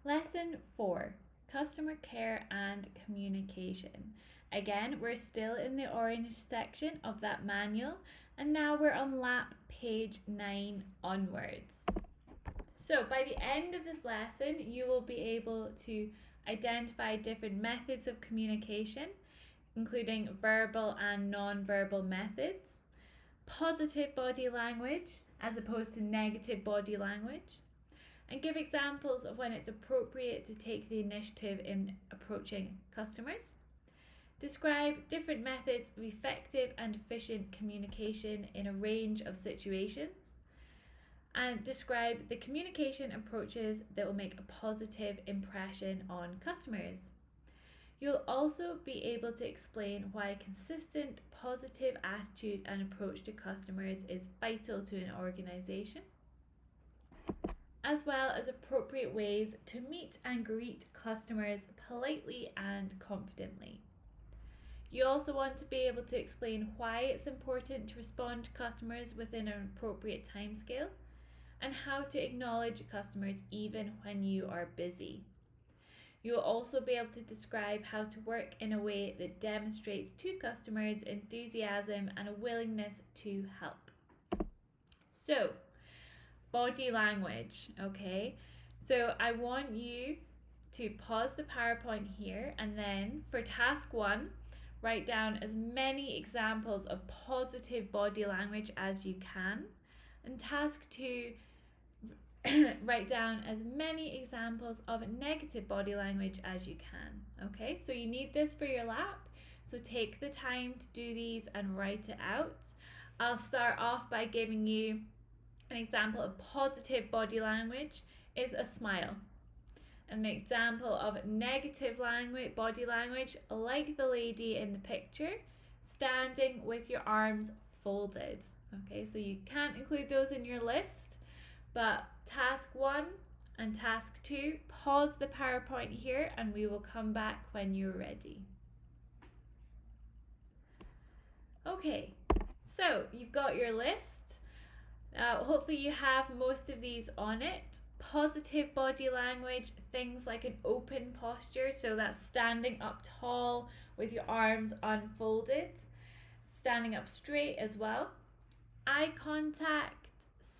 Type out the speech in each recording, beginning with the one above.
Lesson 4, Customer Care and Communication. Again, we're still in the orange section of that manual, and now we're on lap page 9 onwards. So by the end of this lesson, you will be able to identify different methods of communication, including verbal and non-verbal methods, positive body language as opposed to negative body language, and give examples of when it's appropriate to take the initiative in approaching customers. Describe different methods of effective and efficient communication in a range of situations. And describe the communication approaches that will make a positive impression on customers. You'll also be able to explain why a consistent positive attitude and approach to customers is vital to an organisation, as well as appropriate ways to meet and greet customers politely and confidently. You also want to be able to explain why it's important to respond to customers within an appropriate timescale, and how to acknowledge customers even when you are busy. You will also be able to describe how to work in a way that demonstrates to customers enthusiasm and a willingness to help. So, body language, okay? So I want you to pause the PowerPoint here, and then for task 1, write down as many examples of positive body language as you can. And task 2, write down as many examples of negative body language as you can. Okay, so you need this for your lap, so take the time to do these and write it out. I'll start off by giving you an example of positive body language is a smile. An example of negative body language, like the lady in the picture, standing with your arms folded. Okay, so you can't include those in your list, but task 1 and task 2, pause the PowerPoint here and we will come back when you're ready. Okay, so you've got your list. Hopefully you have most of these on it. Positive body language, things like an open posture, so that's standing up tall with your arms unfolded, standing up straight as well. Eye contact,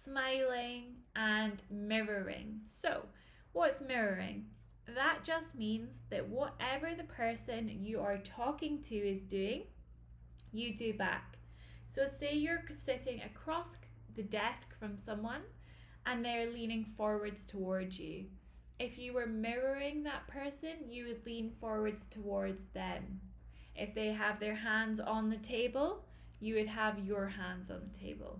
smiling, and mirroring. So, what's mirroring? That just means that whatever the person you are talking to is doing, you do back. So say you're sitting across the desk from someone and they're leaning forwards towards you. If you were mirroring that person, you would lean forwards towards them. If they have their hands on the table, you would have your hands on the table.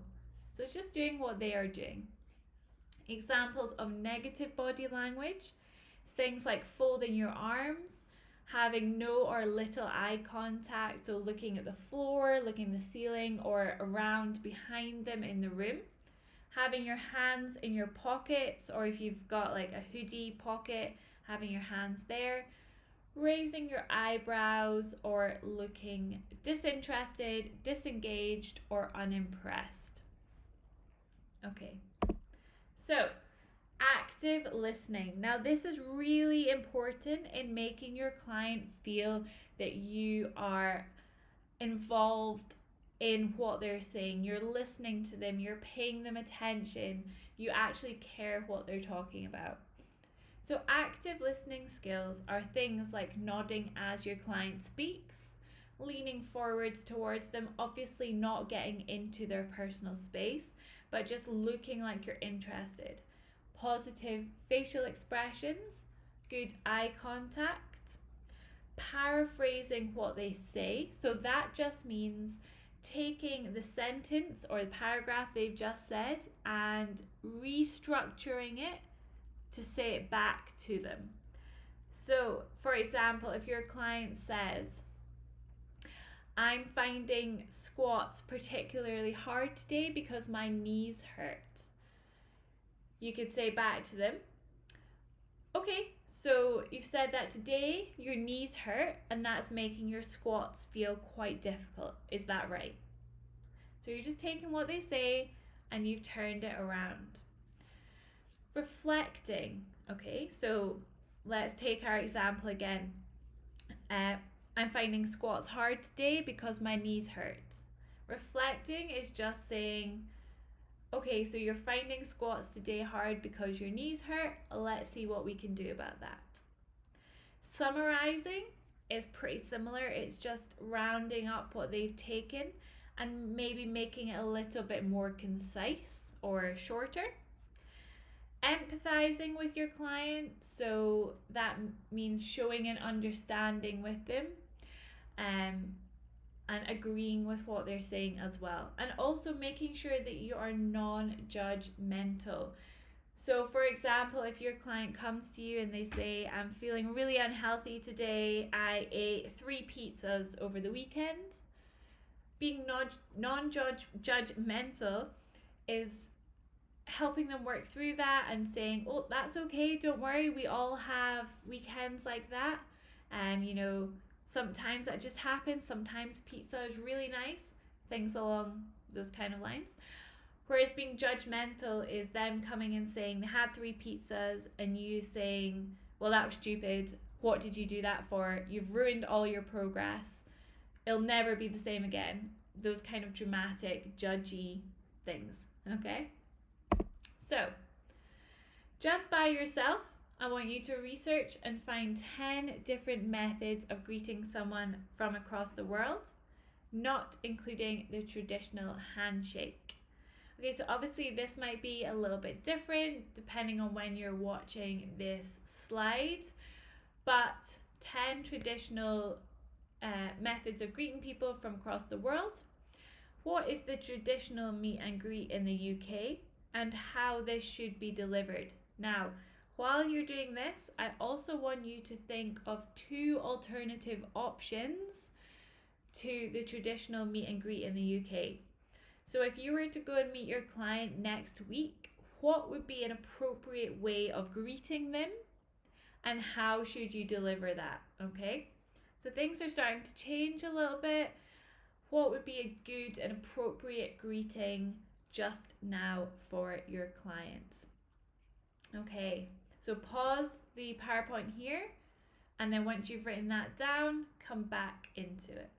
So it's just doing what they are doing. Examples of negative body language, things like folding your arms, having no or little eye contact, so looking at the floor, looking at the ceiling, or around behind them in the room. Having your hands in your pockets, or if you've got like a hoodie pocket, having your hands there. Raising your eyebrows, or looking disinterested, disengaged, or unimpressed. Okay, so active listening. Now this is really important in making your client feel that you are involved in what they're saying. You're listening to them, you're paying them attention, you actually care what they're talking about. So active listening skills are things like nodding as your client speaks, leaning forwards towards them, obviously not getting into their personal space, but just looking like you're interested. Positive facial expressions, good eye contact, paraphrasing what they say. So that just means taking the sentence or the paragraph they've just said and restructuring it to say it back to them. So, for example, if your client says, I'm finding squats particularly hard today because my knees hurt, you could say back to them, okay, so you've said that today your knees hurt and that's making your squats feel quite difficult. Is that right? So you're just taking what they say and you've turned it around. Reflecting. Okay, so let's take our example again. I'm finding squats hard today because my knees hurt. Reflecting is just saying, okay, so you're finding squats today hard because your knees hurt. Let's see what we can do about that. Summarizing is pretty similar. It's just rounding up what they've taken and maybe making it a little bit more concise or shorter. Empathizing with your client, so that means showing an understanding with them, and agreeing with what they're saying as well, and also making sure that you are non-judgmental. So for example, if your client comes to you and they say, I'm feeling really unhealthy today, I ate 3 pizzas over the weekend, being non-judgmental is helping them work through that and saying, oh, that's okay, don't worry, we all have weekends like that. Sometimes that just happens. Sometimes pizza is really nice, things along those kind of lines. Whereas being judgmental is them coming and saying they had 3 pizzas and you saying, well, that was stupid, what did you do that for, you've ruined all your progress, it'll never be the same again. Those kind of dramatic, judgy things. Okay? So, just by yourself, I want you to research and find 10 different methods of greeting someone from across the world, not including the traditional handshake. Okay, so obviously this might be a little bit different depending on when you're watching this slide, but 10 traditional methods of greeting people from across the world. What is the traditional meet and greet in the UK and how this should be delivered? Now, while you're doing this, I also want you to think of 2 alternative options to the traditional meet and greet in the UK. So if you were to go and meet your client next week, what would be an appropriate way of greeting them and how should you deliver that? Okay, so things are starting to change a little bit. What would be a good and appropriate greeting just now for your client? Okay, so pause the PowerPoint here, and then once you've written that down, come back into it.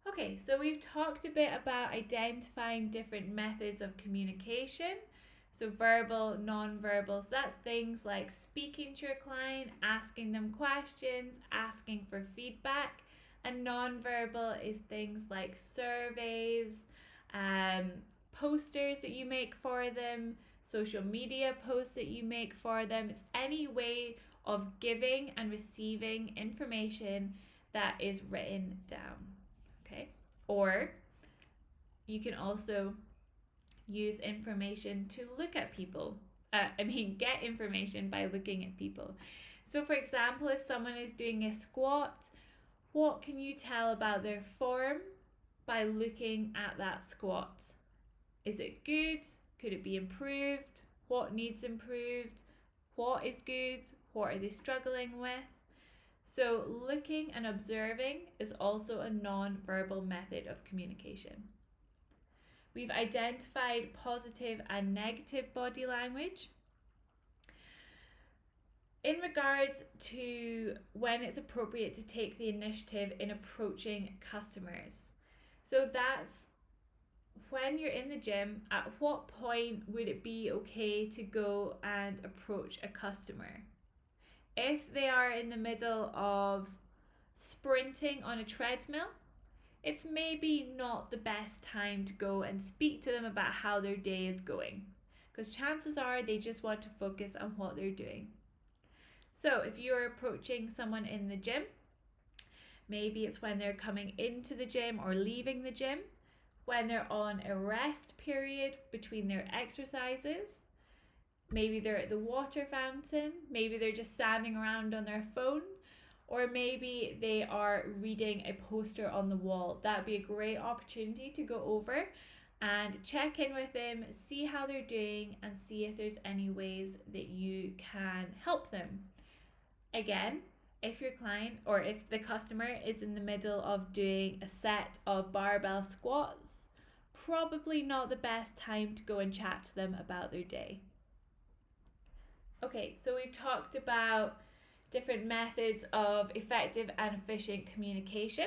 Okay, so we've talked a bit about identifying different methods of communication. So verbal, non-verbal, so that's things like speaking to your client, asking them questions, asking for feedback. And non-verbal is things like surveys, posters that you make for them, social media posts that you make for them. It's any way of giving and receiving information that is written down. Okay, or you can also use information to look at people. Get information by looking at people. So for example, if someone is doing a squat, what can you tell about their form by looking at that squat? Is it good? Could it be improved? What needs improved? What is good? What are they struggling with? So looking and observing is also a non-verbal method of communication. We've identified positive and negative body language. In regards to when it's appropriate to take the initiative in approaching customers. So that's when you're in the gym, at what point would it be okay to go and approach a customer? If they are in the middle of sprinting on a treadmill, it's maybe not the best time to go and speak to them about how their day is going, because chances are they just want to focus on what they're doing. So if you're approaching someone in the gym, maybe it's when they're coming into the gym or leaving the gym, when they're on a rest period between their exercises. Maybe they're at the water fountain, maybe they're just standing around on their phone, or maybe they are reading a poster on the wall. That would be a great opportunity to go over and check in with them, see how they're doing, and see if there's any ways that you can help them. Again, if your client or if the customer is in the middle of doing a set of barbell squats, probably not the best time to go and chat to them about their day. Okay, so we've talked about different methods of effective and efficient communication.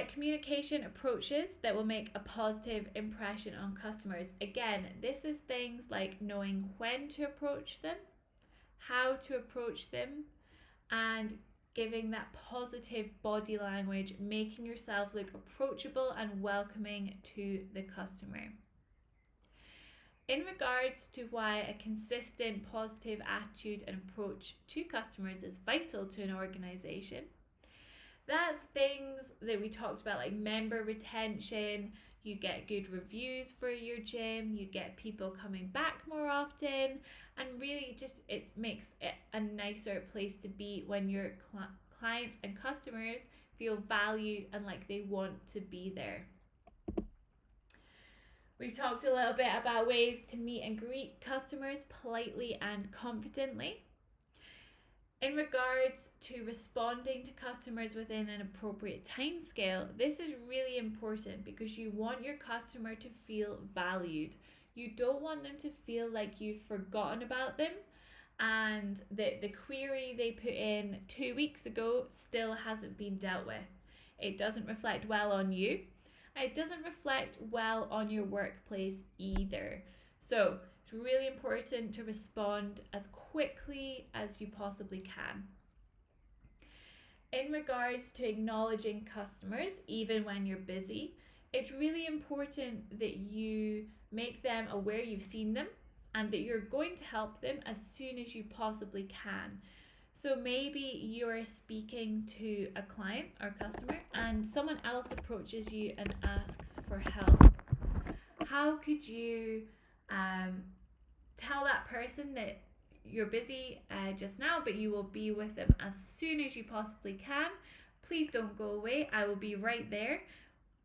Communication approaches that will make a positive impression on customers. Again, this is things like knowing when to approach them, how to approach them, and giving that positive body language, making yourself look approachable and welcoming to the customer. In regards to why a consistent positive attitude and approach to customers is vital to an organization, that's things that we talked about, like member retention. You get good reviews for your gym, you get people coming back more often, and really just it makes it a nicer place to be when your clients and customers feel valued and like they want to be there. We've talked a little bit about ways to meet and greet customers politely and confidently. In regards to responding to customers within an appropriate time scale, this is really important because you want your customer to feel valued. You don't want them to feel like you've forgotten about them and that the query they put in 2 weeks ago still hasn't been dealt with. It doesn't reflect well on you. It doesn't reflect well on your workplace either. So it's really important to respond as quickly as you possibly can. In regards to acknowledging customers, even when you're busy, it's really important that you make them aware you've seen them and that you're going to help them as soon as you possibly can. So maybe you're speaking to a client or customer and someone else approaches you and asks for help. How could you tell that person that you're busy just now, but you will be with them as soon as you possibly can? Please don't go away. I will be right there.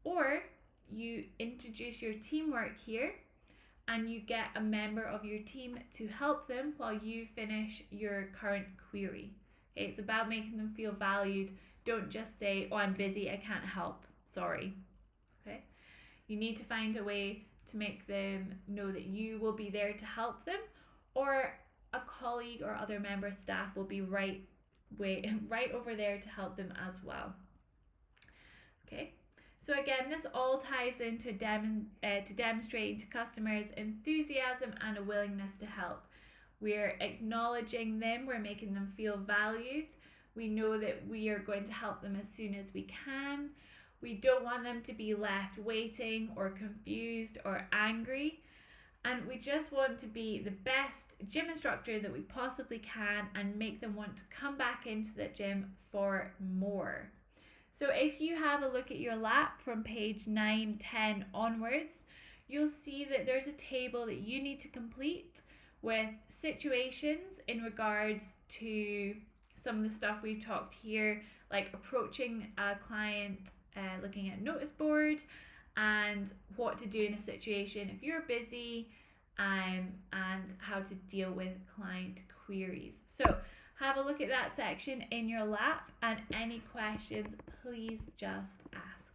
Or you introduce your teamwork here and you get a member of your team to help them while you finish your current query. Okay, it's about making them feel valued. Don't just say, oh, I'm busy, I can't help, sorry. Okay, you need to find a way to make them know that you will be there to help them, or a colleague or other member of staff will be right over there to help them as well. Okay. So again, this all ties into demonstrating to customers enthusiasm and a willingness to help. We're acknowledging them, we're making them feel valued. We know that we are going to help them as soon as we can. We don't want them to be left waiting or confused or angry. And we just want to be the best gym instructor that we possibly can and make them want to come back into the gym for more. So if you have a look at your lap from page 9, 10 onwards, you'll see that there's a table that you need to complete with situations in regards to some of the stuff we've talked here, like approaching a client, looking at notice board, and what to do in a situation if you're busy, and how to deal with client queries. So have a look at that section in your lap, and any questions, please just ask.